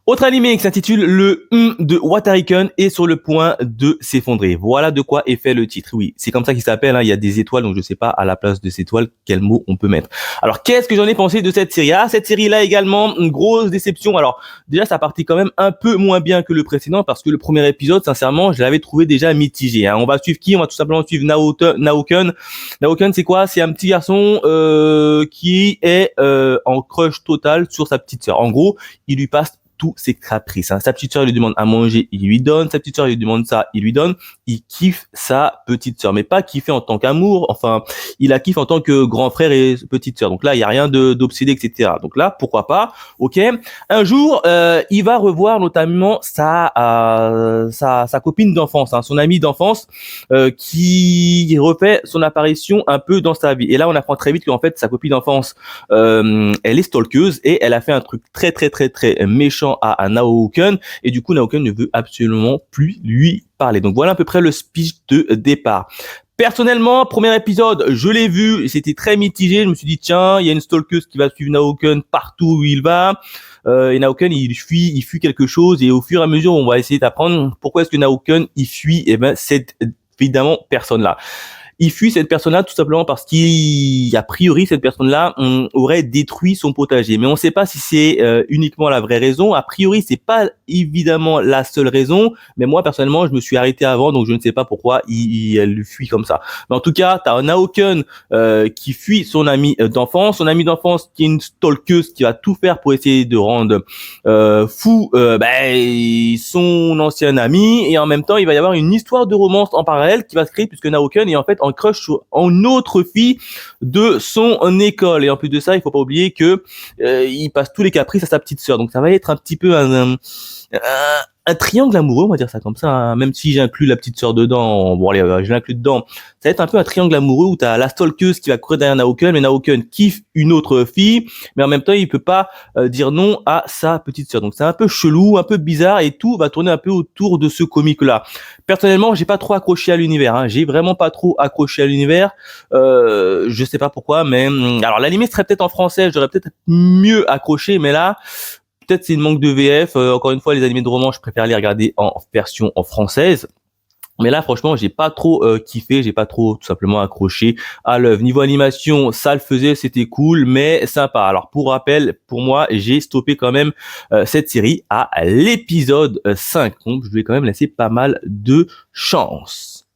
Autre animé qui s'intitule Le de Watarikan est sur le point de s'effondrer. Voilà de quoi est fait le titre. Oui, c'est comme ça qu'il s'appelle. Hein. Il y a des étoiles, donc je sais pas à la place de ces étoiles quel mot on peut mettre. Alors qu'est-ce que j'en ai pensé de cette série? Cette série-là également une grosse déception. Alors déjà ça partit quand même un peu moins bien que le précédent parce que le premier épisode, sincèrement, je l'avais trouvé déjà mitigé. Hein. On va suivre qui? On va tout simplement suivre Naoken. Naoken, c'est quoi? C'est un petit garçon qui est en crush total sur sa petite sœur. En gros, il lui passe tous ses caprices. Hein. Sa petite sœur lui demande à manger, il lui donne. Sa petite sœur lui demande ça, il lui donne. Il kiffe sa petite sœur, mais pas kiffer en tant qu'amour. Enfin, il la kiffe en tant que grand frère et petite sœur. Donc là, il y a rien d'obsédé, etc. Donc là, pourquoi pas? Ok. Un jour, il va revoir notamment sa copine d'enfance, hein, son amie d'enfance, qui refait son apparition un peu dans sa vie. Et là, on apprend très vite qu'en fait, sa copine d'enfance, elle est stalkeuse et elle a fait un truc très méchant à Naoken, et du coup Naoken ne veut absolument plus lui parler. Donc voilà à peu près le speech de départ. Personnellement, premier épisode, je l'ai vu, c'était très mitigé. Je me suis dit tiens, il y a une stalkeuse qui va suivre Naoken partout où il va. Et Naoken il fuit quelque chose, et au fur et à mesure on va essayer d'apprendre pourquoi est-ce que Naoken il fuit. Et ben cette évidemment personne là. Il fuit cette personne-là tout simplement parce qu'a priori cette personne-là aurait détruit son potager. Mais on ne sait pas si c'est uniquement la vraie raison. A priori, c'est pas évidemment la seule raison. Mais moi personnellement, je me suis arrêté avant, donc je ne sais pas pourquoi elle fuit comme ça. Mais en tout cas, t'as un Naoken qui fuit son ami d'enfance, qui est une stalkeuse qui va tout faire pour essayer de rendre fou son ancien ami, et en même temps, il va y avoir une histoire de romance en parallèle qui va se créer puisque Naoken est en fait en crush sur une autre fille de son école. Et en plus de ça, il faut pas oublier que il passe tous les caprices à sa petite sœur. Donc ça va être un petit peu un triangle amoureux, on va dire ça comme ça, hein. Même si j'inclus la petite sœur dedans, bon allez, je l'inclus dedans. Ça va être un peu un triangle amoureux où t'as la stalkeuse qui va courir derrière Naoken, mais Naoken kiffe une autre fille, mais en même temps il peut pas dire non à sa petite sœur. Donc c'est un peu chelou, un peu bizarre, et tout va tourner un peu autour de ce comique-là. Personnellement, j'ai pas trop accroché à l'univers, hein. J'ai vraiment pas trop accroché à l'univers. Je sais pas pourquoi, mais alors l'anime serait peut-être en français, j'aurais peut-être mieux accroché, mais là peut-être c'est une manque de VF. Encore une fois, les animés de romans, je préfère les regarder en version en française. Mais là, franchement, j'ai pas trop kiffé, j'ai pas trop tout simplement accroché à l'œuvre. Niveau animation, ça le faisait, c'était cool, mais sympa. Alors pour rappel, pour moi, j'ai stoppé quand même cette série à l'épisode 5. Donc je vais quand même laisser pas mal de chance.